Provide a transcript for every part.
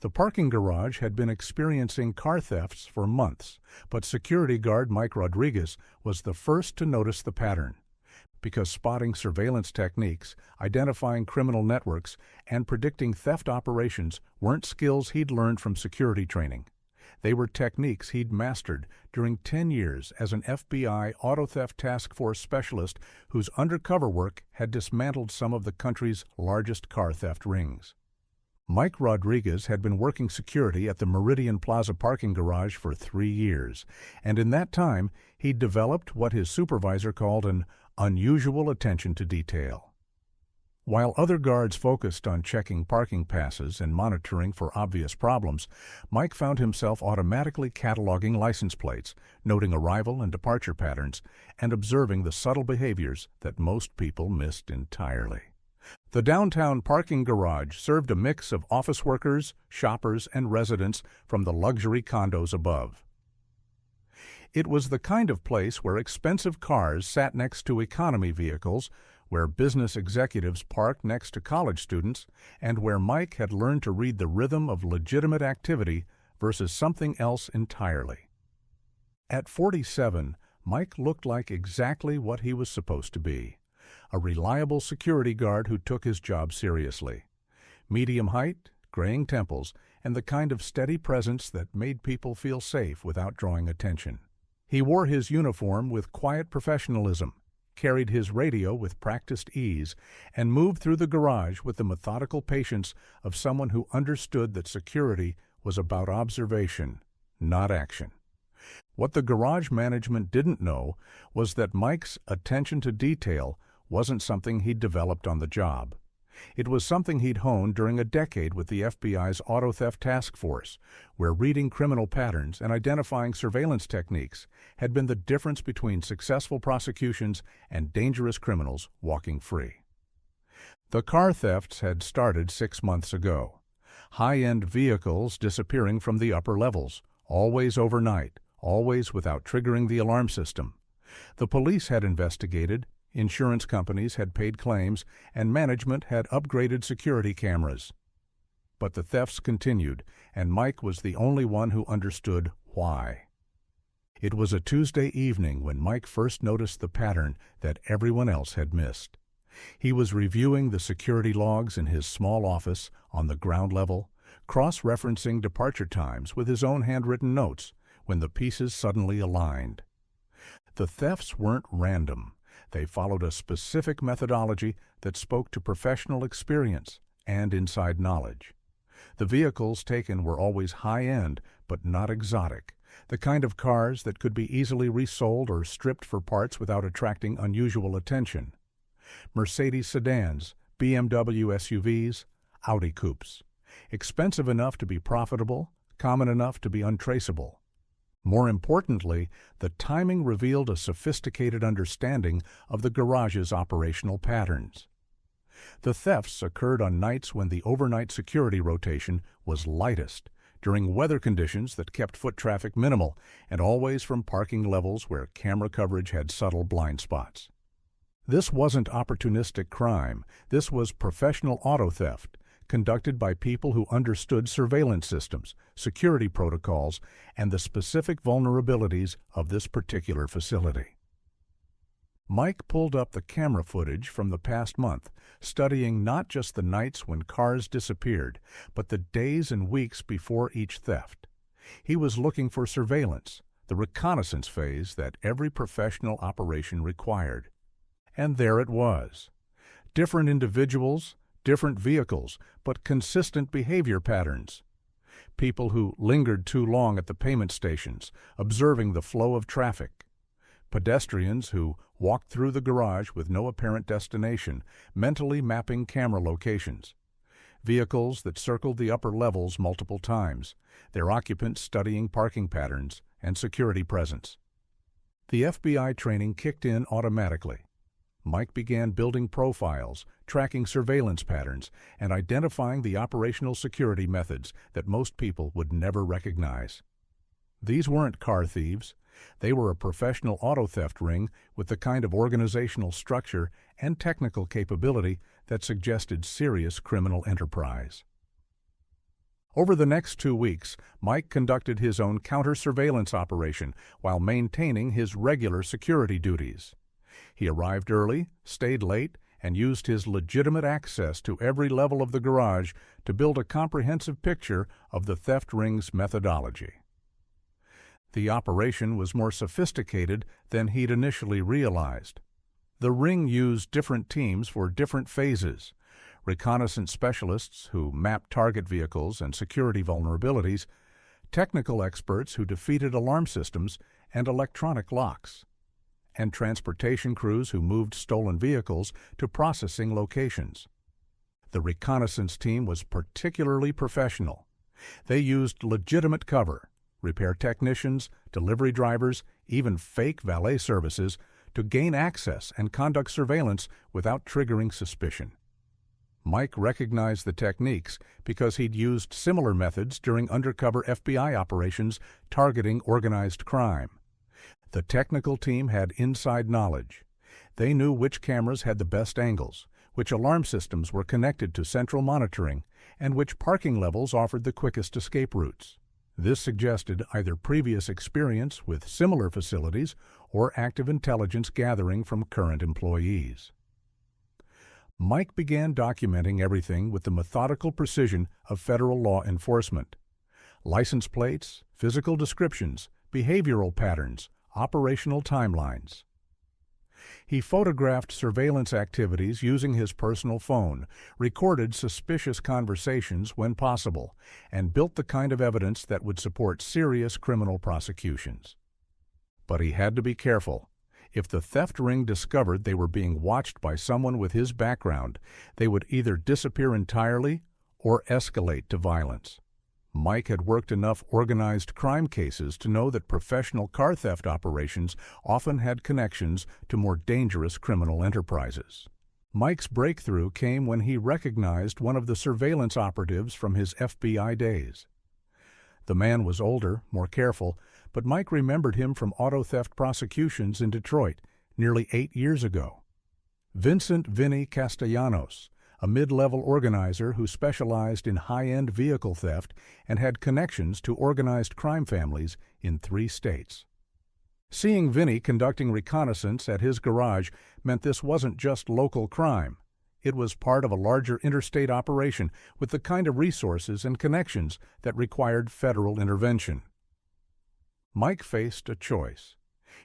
The parking garage had been experiencing car thefts for months, but security guard Mike Rodriguez was the first to notice the pattern. Because spotting surveillance techniques, identifying criminal networks, and predicting theft operations weren't skills he'd learned from security training. They were techniques he'd mastered during 10 years as an FBI auto theft task force specialist whose undercover work had dismantled some of the country's largest car theft rings. Mike Rodriguez had been working security at the Meridian Plaza parking garage for 3 years, and in that time he'd developed what his supervisor called an unusual attention to detail. While other guards focused on checking parking passes and monitoring for obvious problems, Mike found himself automatically cataloging license plates, noting arrival and departure patterns, and observing the subtle behaviors that most people missed entirely. The downtown parking garage served a mix of office workers, shoppers, and residents from the luxury condos above. It was the kind of place where expensive cars sat next to economy vehicles, where business executives parked next to college students, and where Mike had learned to read the rhythm of legitimate activity versus something else entirely. At 47, Mike looked like exactly what he was supposed to be, a reliable security guard who took his job seriously. Medium height, graying temples, and the kind of steady presence that made people feel safe without drawing attention. He wore his uniform with quiet professionalism, carried his radio with practiced ease, and moved through the garage with the methodical patience of someone who understood that security was about observation, not action. What the garage management didn't know was that Mike's attention to detail wasn't something he'd developed on the job. It was something he'd honed during a decade with the FBI's Auto Theft Task Force, where reading criminal patterns and identifying surveillance techniques had been the difference between successful prosecutions and dangerous criminals walking free. The car thefts had started 6 months ago. High-end vehicles disappearing from the upper levels, always overnight, always without triggering the alarm system. The police had investigated, insurance companies had paid claims, and management had upgraded security cameras. But the thefts continued, and Mike was the only one who understood why. It was a Tuesday evening when Mike first noticed the pattern that everyone else had missed. He was reviewing the security logs in his small office on the ground level, cross-referencing departure times with his own handwritten notes, when the pieces suddenly aligned. The thefts weren't random. They followed a specific methodology that spoke to professional experience and inside knowledge. The vehicles taken were always high-end, but not exotic, the kind of cars that could be easily resold or stripped for parts without attracting unusual attention. Mercedes sedans, BMW SUVs, Audi coupes. Expensive enough to be profitable, common enough to be untraceable. More importantly, the timing revealed a sophisticated understanding of the garage's operational patterns. The thefts occurred on nights when the overnight security rotation was lightest, during weather conditions that kept foot traffic minimal, and always from parking levels where camera coverage had subtle blind spots. This wasn't opportunistic crime. This was professional auto theft, conducted by people who understood surveillance systems, security protocols, and the specific vulnerabilities of this particular facility. Mike pulled up the camera footage from the past month, studying not just the nights when cars disappeared, but the days and weeks before each theft. He was looking for surveillance, the reconnaissance phase that every professional operation required. And there it was. Different individuals, different vehicles, but consistent behavior patterns. People who lingered too long at the payment stations, observing the flow of traffic. Pedestrians who walked through the garage with no apparent destination, mentally mapping camera locations. Vehicles that circled the upper levels multiple times, their occupants studying parking patterns and security presence. The FBI training kicked in automatically. Mike began building profiles, tracking surveillance patterns, and identifying the operational security methods that most people would never recognize. These weren't car thieves. They were a professional auto theft ring with the kind of organizational structure and technical capability that suggested serious criminal enterprise. Over the next 2 weeks, Mike conducted his own counter-surveillance operation while maintaining his regular security duties. He arrived early, stayed late, and used his legitimate access to every level of the garage to build a comprehensive picture of the theft ring's methodology. The operation was more sophisticated than he'd initially realized. The ring used different teams for different phases: reconnaissance specialists who mapped target vehicles and security vulnerabilities, technical experts who defeated alarm systems and electronic locks, and transportation crews who moved stolen vehicles to processing locations. The reconnaissance team was particularly professional. They used legitimate cover, repair technicians, delivery drivers, even fake valet services, to gain access and conduct surveillance without triggering suspicion. Mike recognized the techniques because he'd used similar methods during undercover FBI operations targeting organized crime. The technical team had inside knowledge. They knew which cameras had the best angles, which alarm systems were connected to central monitoring, and which parking levels offered the quickest escape routes. This suggested either previous experience with similar facilities or active intelligence gathering from current employees. Mike began documenting everything with the methodical precision of federal law enforcement. License plates, physical descriptions, behavioral patterns, operational timelines. He photographed surveillance activities using his personal phone, recorded suspicious conversations when possible, and built the kind of evidence that would support serious criminal prosecutions. But he had to be careful. If the theft ring discovered they were being watched by someone with his background, they would either disappear entirely or escalate to violence. Mike had worked enough organized crime cases to know that professional car theft operations often had connections to more dangerous criminal enterprises. Mike's breakthrough came when he recognized one of the surveillance operatives from his FBI days. The man was older, more careful, but Mike remembered him from auto theft prosecutions in Detroit nearly 8 years ago. Vincent "Vinny" Castellanos, a mid-level organizer who specialized in high-end vehicle theft and had connections to organized crime families in 3 states. Seeing Vinny conducting reconnaissance at his garage meant this wasn't just local crime. It was part of a larger interstate operation with the kind of resources and connections that required federal intervention. Mike faced a choice.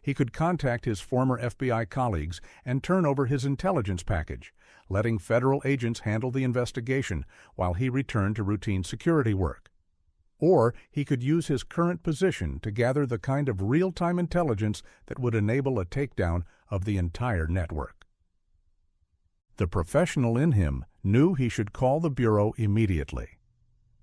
He could contact his former FBI colleagues and turn over his intelligence package, letting federal agents handle the investigation while he returned to routine security work. Or he could use his current position to gather the kind of real-time intelligence that would enable a takedown of the entire network. The professional in him knew he should call the Bureau immediately.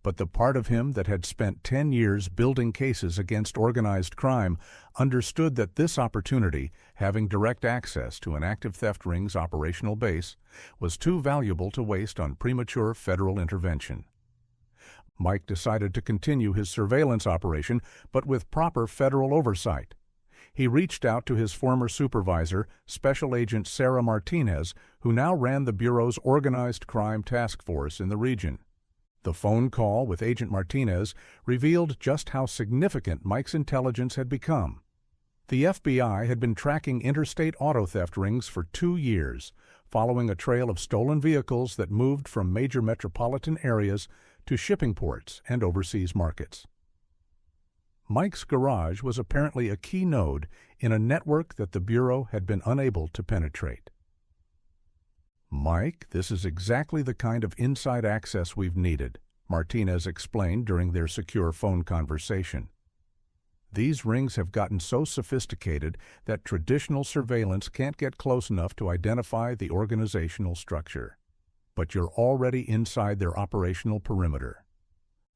But the part of him that had spent 10 years building cases against organized crime understood that this opportunity, having direct access to an active theft ring's operational base, was too valuable to waste on premature federal intervention. Mike decided to continue his surveillance operation, but with proper federal oversight. He reached out to his former supervisor, Special Agent Sarah Martinez, who now ran the Bureau's organized crime task force in the region. The phone call with Agent Martinez revealed just how significant Mike's intelligence had become. The FBI had been tracking interstate auto theft rings for 2 years, following a trail of stolen vehicles that moved from major metropolitan areas to shipping ports and overseas markets. Mike's garage was apparently a key node in a network that the Bureau had been unable to penetrate. "Mike, this is exactly the kind of inside access we've needed," Martinez explained during their secure phone conversation. "These rings have gotten so sophisticated that traditional surveillance can't get close enough to identify the organizational structure. But you're already inside their operational perimeter."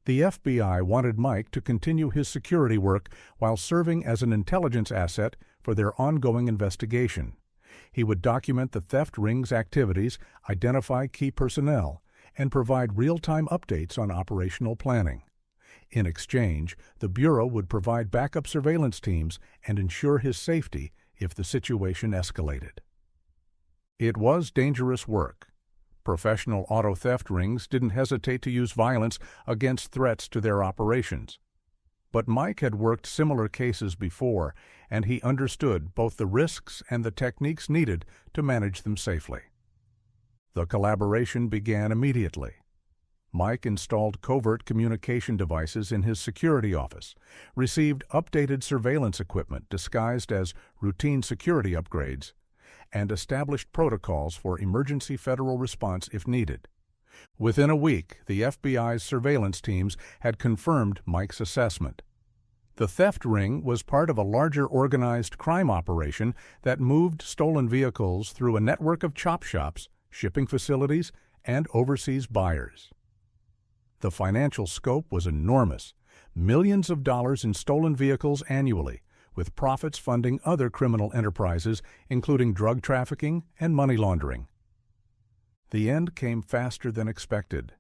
The FBI wanted Mike to continue his security work while serving as an intelligence asset for their ongoing investigation. He would document the theft ring's activities, identify key personnel, and provide real-time updates on operational planning. In exchange, the Bureau would provide backup surveillance teams and ensure his safety if the situation escalated. It was dangerous work. Professional auto theft rings didn't hesitate to use violence against threats to their operations. But Mike had worked similar cases before, and he understood both the risks and the techniques needed to manage them safely. The collaboration began immediately. Mike installed covert communication devices in his security office, received updated surveillance equipment disguised as routine security upgrades, and established protocols for emergency federal response if needed. Within a week, the FBI's surveillance teams had confirmed Mike's assessment. The theft ring was part of a larger organized crime operation that moved stolen vehicles through a network of chop shops, shipping facilities, and overseas buyers. The financial scope was enormous, millions of dollars in stolen vehicles annually, with profits funding other criminal enterprises, including drug trafficking and money laundering. The end came faster than expected.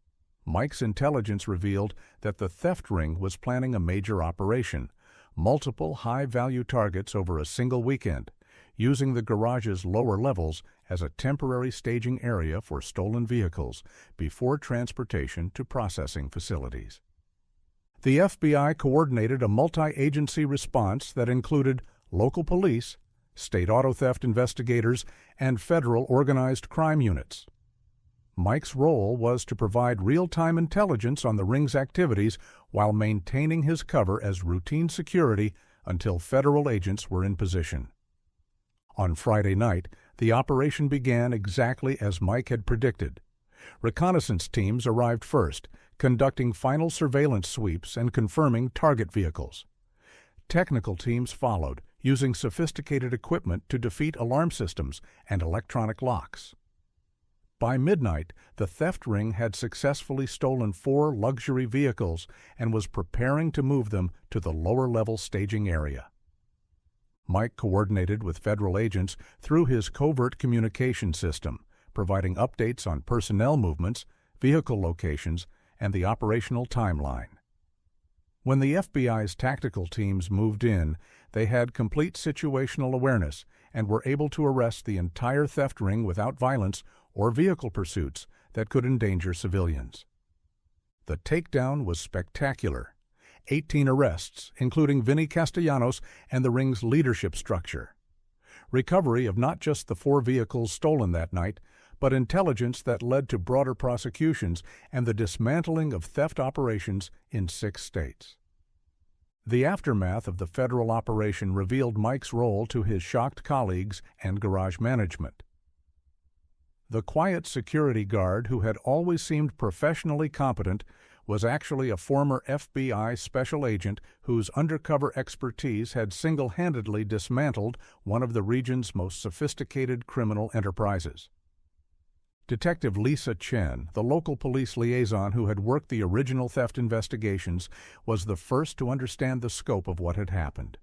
Mike's intelligence revealed that the theft ring was planning a major operation, multiple high-value targets over a single weekend, using the garage's lower levels as a temporary staging area for stolen vehicles before transportation to processing facilities. The FBI coordinated a multi-agency response that included local police, state auto theft investigators, and federal organized crime units. Mike's role was to provide real-time intelligence on the ring's activities while maintaining his cover as routine security until federal agents were in position. On Friday night, the operation began exactly as Mike had predicted. Reconnaissance teams arrived first, conducting final surveillance sweeps and confirming target vehicles. Technical teams followed, using sophisticated equipment to defeat alarm systems and electronic locks. By midnight, the theft ring had successfully stolen 4 luxury vehicles and was preparing to move them to the lower-level staging area. Mike coordinated with federal agents through his covert communication system, providing updates on personnel movements, vehicle locations, and the operational timeline. When the FBI's tactical teams moved in, they had complete situational awareness and were able to arrest the entire theft ring without violence or vehicle pursuits that could endanger civilians. The takedown was spectacular. 18 arrests, including Vinny Castellanos and the ring's leadership structure. Recovery of not just the 4 vehicles stolen that night, but intelligence that led to broader prosecutions and the dismantling of theft operations in 6 states. The aftermath of the federal operation revealed Mike's role to his shocked colleagues and garage management. The quiet security guard who had always seemed professionally competent was actually a former FBI special agent whose undercover expertise had single-handedly dismantled one of the region's most sophisticated criminal enterprises. Detective Lisa Chen, the local police liaison who had worked the original theft investigations, was the first to understand the scope of what had happened.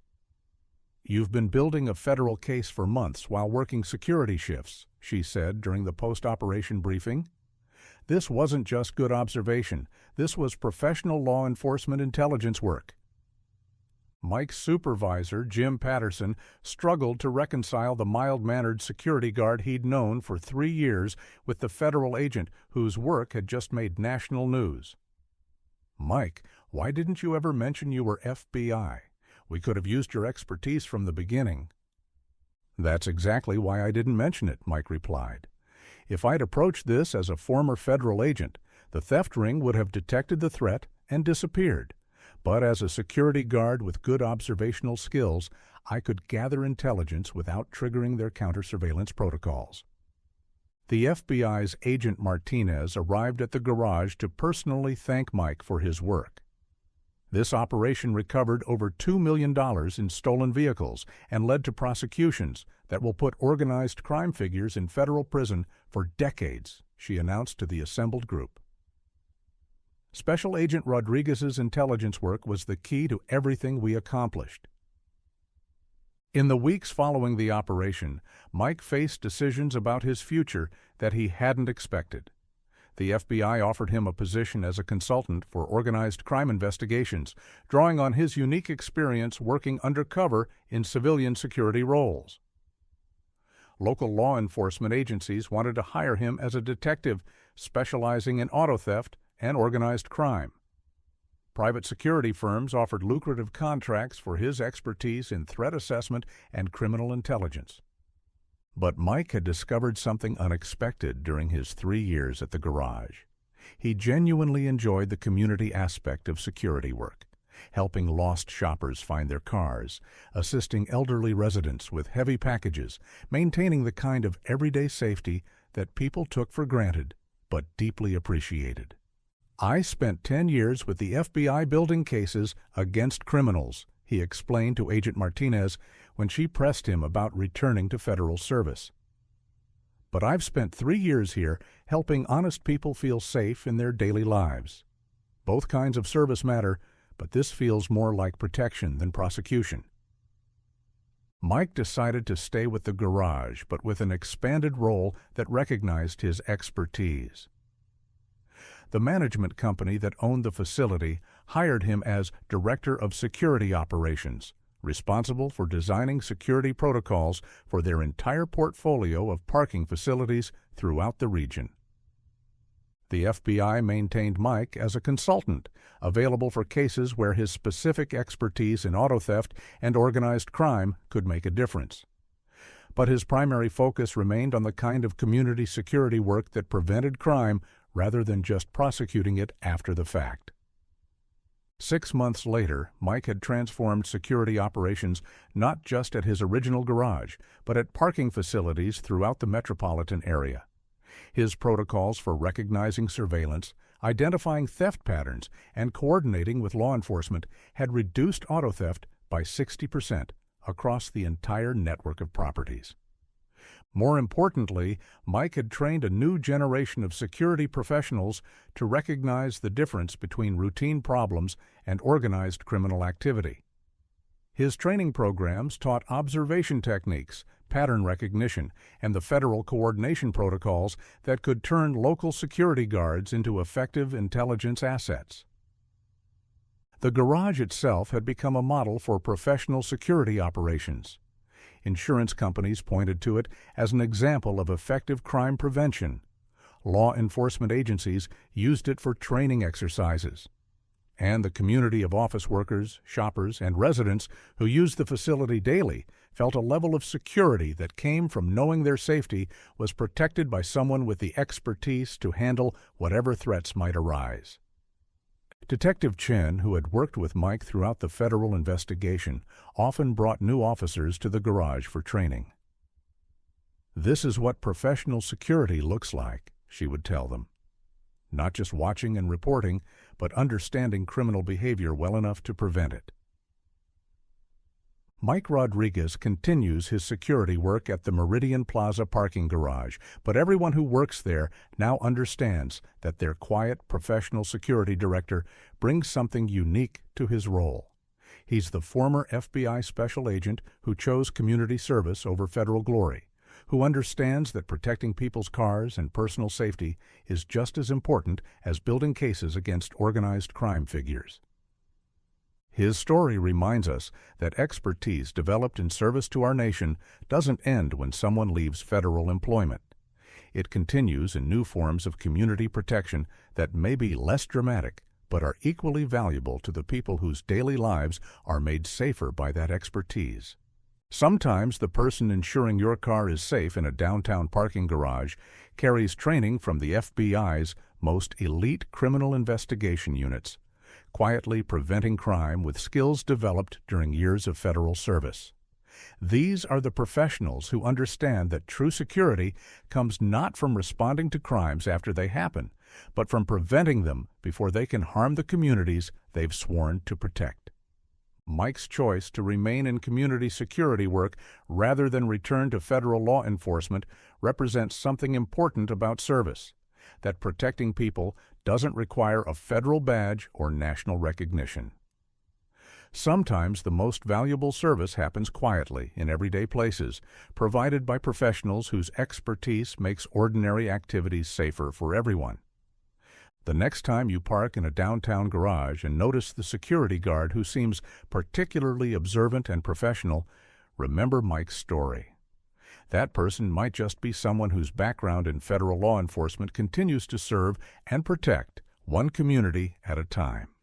"You've been building a federal case for months while working security shifts," she said during the post-operation briefing. "This wasn't just good observation. This was professional law enforcement intelligence work." Mike's supervisor, Jim Patterson, struggled to reconcile the mild-mannered security guard he'd known for 3 years with the federal agent whose work had just made national news. "Mike, why didn't you ever mention you were FBI? We could have used your expertise from the beginning." "That's exactly why I didn't mention it," Mike replied. "If I'd approached this as a former federal agent, the theft ring would have detected the threat and disappeared. But as a security guard with good observational skills, I could gather intelligence without triggering their counter-surveillance protocols." The FBI's Agent Martinez arrived at the garage to personally thank Mike for his work. This operation recovered over $2 million in stolen vehicles and led to prosecutions that will put organized crime figures in federal prison for decades, she announced to the assembled group. Special Agent Rodriguez's intelligence work was the key to everything we accomplished. In the weeks following the operation, Mike faced decisions about his future that he hadn't expected. The FBI offered him a position as a consultant for organized crime investigations, drawing on his unique experience working undercover in civilian security roles. Local law enforcement agencies wanted to hire him as a detective specializing in auto theft and organized crime. Private security firms offered lucrative contracts for his expertise in threat assessment and criminal intelligence. But Mike had discovered something unexpected during his 3 years at the garage. He genuinely enjoyed the community aspect of security work, helping lost shoppers find their cars, assisting elderly residents with heavy packages, maintaining the kind of everyday safety that people took for granted but deeply appreciated. "I spent 10 years with the FBI building cases against criminals," he explained to Agent Martinez when she pressed him about returning to federal service. "But I've spent 3 years here helping honest people feel safe in their daily lives. Both kinds of service matter, but this feels more like protection than prosecution." Mike decided to stay with the garage, but with an expanded role that recognized his expertise. The management company that owned the facility hired him as Director of Security Operations, responsible for designing security protocols for their entire portfolio of parking facilities throughout the region. The FBI maintained Mike as a consultant, available for cases where his specific expertise in auto theft and organized crime could make a difference. But his primary focus remained on the kind of community security work that prevented crime rather than just prosecuting it after the fact. 6 months later, Mike had transformed security operations not just at his original garage, but at parking facilities throughout the metropolitan area. His protocols for recognizing surveillance, identifying theft patterns, and coordinating with law enforcement had reduced auto theft by 60% across the entire network of properties. More importantly, Mike had trained a new generation of security professionals to recognize the difference between routine problems and organized criminal activity. His training programs taught observation techniques, pattern recognition, and the federal coordination protocols that could turn local security guards into effective intelligence assets. The garage itself had become a model for professional security operations. Insurance companies pointed to it as an example of effective crime prevention. Law enforcement agencies used it for training exercises. And the community of office workers, shoppers, and residents who used the facility daily felt a level of security that came from knowing their safety was protected by someone with the expertise to handle whatever threats might arise. Detective Chen, who had worked with Mike throughout the federal investigation, often brought new officers to the garage for training. "This is what professional security looks like," she would tell them. "Not just watching and reporting, but understanding criminal behavior well enough to prevent it." Mike Rodriguez continues his security work at the Meridian Plaza parking garage, but everyone who works there now understands that their quiet, professional security director brings something unique to his role. He's the former FBI special agent who chose community service over federal glory, who understands that protecting people's cars and personal safety is just as important as building cases against organized crime figures. His story reminds us that expertise developed in service to our nation doesn't end when someone leaves federal employment. It continues in new forms of community protection that may be less dramatic, but are equally valuable to the people whose daily lives are made safer by that expertise. Sometimes the person ensuring your car is safe in a downtown parking garage carries training from the FBI's most elite criminal investigation units, quietly preventing crime with skills developed during years of federal service. These are the professionals who understand that true security comes not from responding to crimes after they happen, but from preventing them before they can harm the communities they've sworn to protect. Mike's choice to remain in community security work rather than return to federal law enforcement represents something important about service: that protecting people doesn't require a federal badge or national recognition. Sometimes the most valuable service happens quietly in everyday places, provided by professionals whose expertise makes ordinary activities safer for everyone. The next time you park in a downtown garage and notice the security guard who seems particularly observant and professional, remember Mike's story. That person might just be someone whose background in federal law enforcement continues to serve and protect one community at a time.